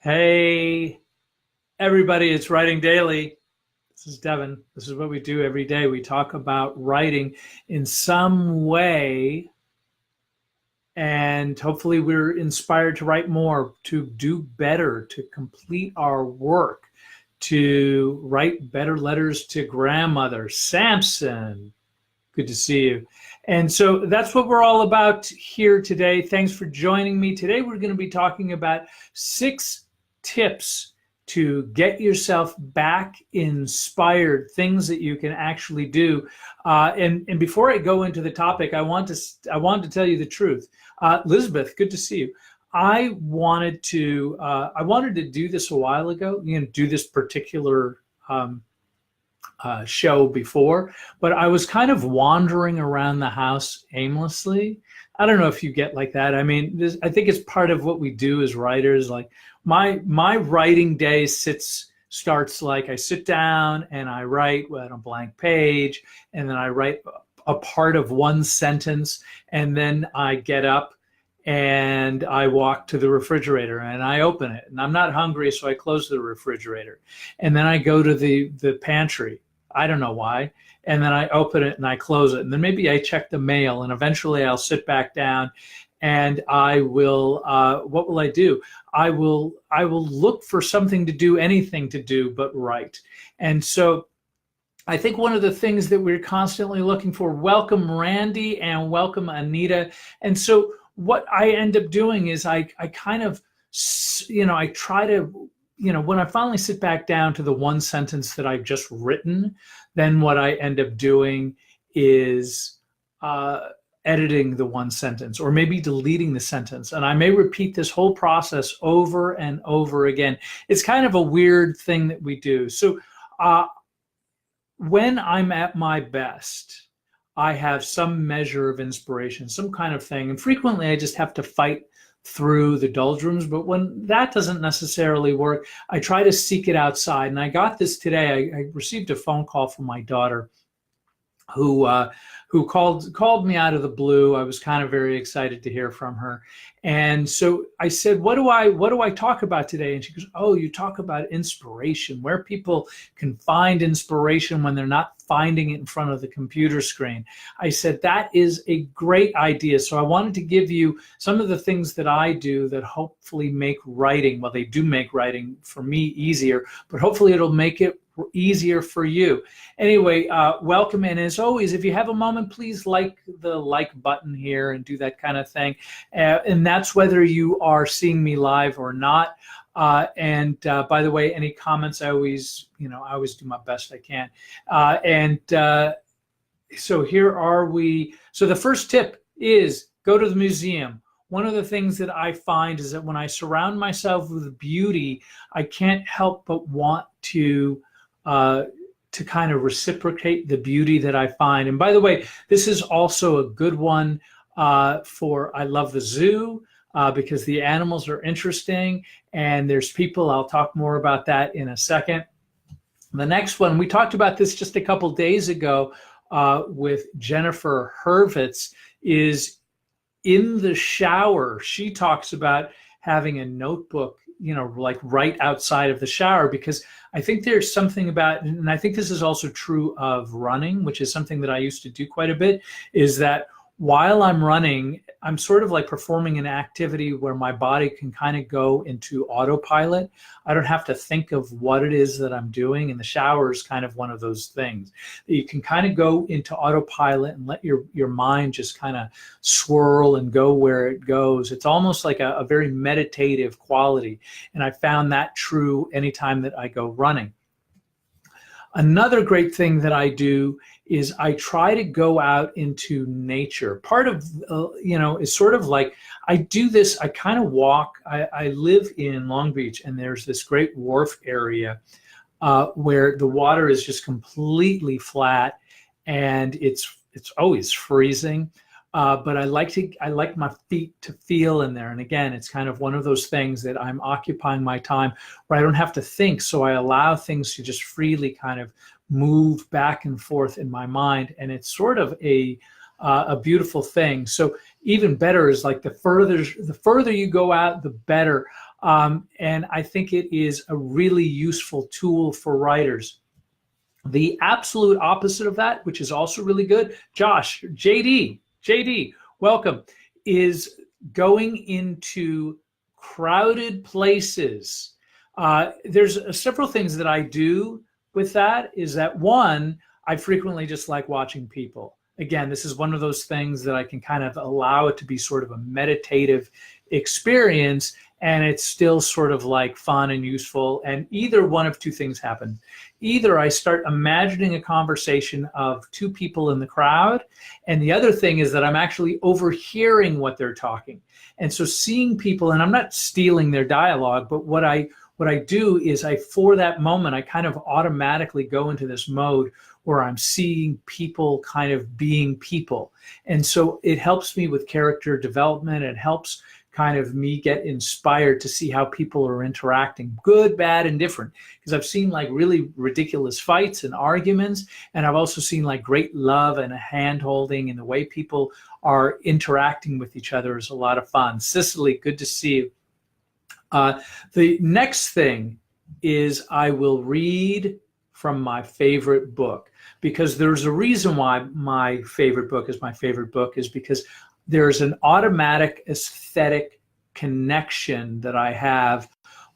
Hey, everybody, it's Writing Daily. This is Devin. This is what we do every day. We talk about writing in some way, and hopefully, we're inspired to write more, to do better, to complete our work, to write better letters to grandmother. Samson, good to see you. And so that's what we're all about here today. Thanks for joining me. Today, we're going to be talking about 6 tips to get yourself back inspired, things that you can actually do. And before I go into the topic, I want to tell you the truth. Elizabeth, good to see you. I wanted to do this a while ago. Do this particular show before, but I was kind of wandering around the house aimlessly. I don't know if you get like that. I mean, I think it's part of what we do as writers. Like my writing day starts like I sit down and I write on a blank page, and then I write a part of one sentence, and then I get up and I walk to the refrigerator and I open it, and I'm not hungry, so I close the refrigerator, and then I go to the pantry. I don't know why. And then I open it and I close it. And then maybe I check the mail, and eventually I'll sit back down and I will, what will I do? I will look for something to do, anything to do but write. And so I think one of the things that we're constantly looking for, welcome Randy and welcome Anita. And so what I end up doing is I kind of, I try to, when I finally sit back down to the one sentence that I've just written, then what I end up doing is editing the one sentence, or maybe deleting the sentence. And I may repeat this whole process over and over again. It's kind of a weird thing that we do. So when I'm at my best, I have some measure of inspiration, some kind of thing. And frequently I just have to fight through the doldrums. But when that doesn't necessarily work, I try to seek it outside. And I got this today. I received a phone call from my daughter who called me out of the blue. I was kind of very excited to hear from her. And so I said, what do I talk about today? And she goes, oh, you talk about inspiration, where people can find inspiration when they're not finding it in front of the computer screen. I said, that is a great idea. So I wanted to give you some of the things that I do that hopefully make writing, well, they do make writing for me easier, but hopefully it'll make it easier for you. Anyway, welcome. And as always, if you have a moment, please like the like button here and do that kind of thing. And that's whether you are seeing me live or not. And by the way, any comments, I always do my best I can. So here are we. So the first tip is go to the museum. One of the things that I find is that when I surround myself with beauty, I can't help but want to kind of reciprocate the beauty that I find. And by the way, this is also a good one for, I love the zoo because the animals are interesting, and there's people, I'll talk more about that in a second. The next one, we talked about this just a couple days ago with Jennifer Hurwitz, is in the shower. She talks about having a notebook, like right outside of the shower, because I think there's something about, and I think this is also true of running, which is something that I used to do quite a bit, is that while I'm running, I'm sort of like performing an activity where my body can kind of go into autopilot. I don't have to think of what it is that I'm doing. And the shower is kind of one of those things. You can kind of go into autopilot and let your mind just kind of swirl and go where it goes. It's almost like a very meditative quality. And I found that true anytime that I go running. Another great thing that I do is I try to go out into nature. Part of, is sort of like, I do this, I kind of walk. I live in Long Beach, and there's this great wharf area where the water is just completely flat, and it's always freezing. But I like my feet to feel in there. And again, it's kind of one of those things that I'm occupying my time where I don't have to think. So I allow things to just freely kind of move back and forth in my mind. And it's sort of a beautiful thing. So even better is like the further you go out, the better. And I think it is a really useful tool for writers. The absolute opposite of that, which is also really good, Josh, JD, welcome, is going into crowded places. There's several things that I do with that. Is that one, I frequently just like watching people. Again, this is one of those things that I can kind of allow it to be sort of a meditative experience, and it's still sort of like fun and useful. And either one of two things happen. Either I start imagining a conversation of two people in the crowd, and the other thing is that I'm actually overhearing what they're talking. And so seeing people, and I'm not stealing their dialogue, but what I do is for that moment, I kind of automatically go into this mode where I'm seeing people kind of being people. And so it helps me with character development. It helps kind of me get inspired to see how people are interacting, good, bad, and different. Because I've seen like really ridiculous fights and arguments, and I've also seen like great love and a hand holding, and the way people are interacting with each other is a lot of fun. Cicely, good to see you. The next thing is I will read from my favorite book, because there's a reason why my favorite book is my favorite book, is because there's an automatic aesthetic connection that I have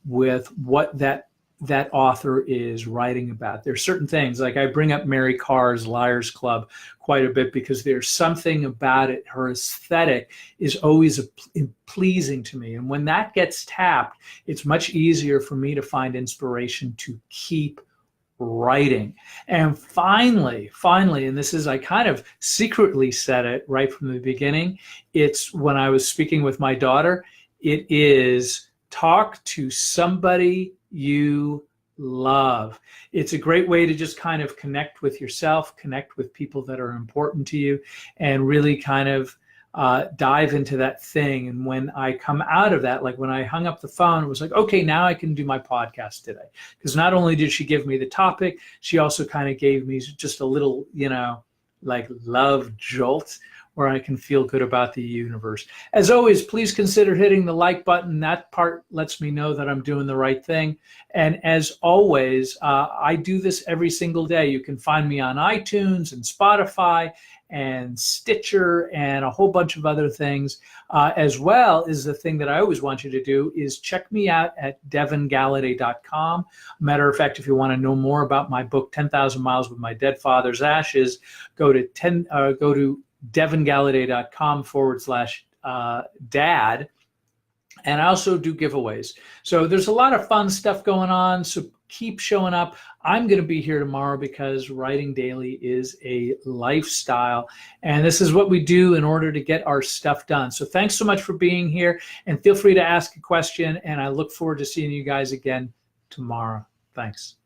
with what that author is writing about. There's certain things, like I bring up Mary Karr's Liars Club quite a bit because there's something about it. Her aesthetic is always pleasing to me. And when that gets tapped, it's much easier for me to find inspiration to keep writing. And finally, and this is, I kind of secretly said it right from the beginning, it's when I was speaking with my daughter, it is talk to somebody you love. It's a great way to just kind of connect with yourself, connect with people that are important to you, and really kind of dive into that thing. And when I come out of that, like when I hung up the phone, it was like, okay, now I can do my podcast today. Because not only did she give me the topic, she also kind of gave me just a little, like love jolt where I can feel good about the universe. As always, please consider hitting the like button. That part lets me know that I'm doing the right thing. And as always, I do this every single day. You can find me on iTunes and Spotify and Stitcher and a whole bunch of other things, as well as the thing that I always want you to do is check me out at devingallaudet.com. Matter of fact, if you want to know more about my book, 10,000 Miles with My Dead Father's Ashes, go to devingallaudet.com/dad. And I also do giveaways. So there's a lot of fun stuff going on. So keep showing up. I'm going to be here tomorrow because writing daily is a lifestyle. And this is what we do in order to get our stuff done. So thanks so much for being here. And feel free to ask a question. And I look forward to seeing you guys again tomorrow. Thanks.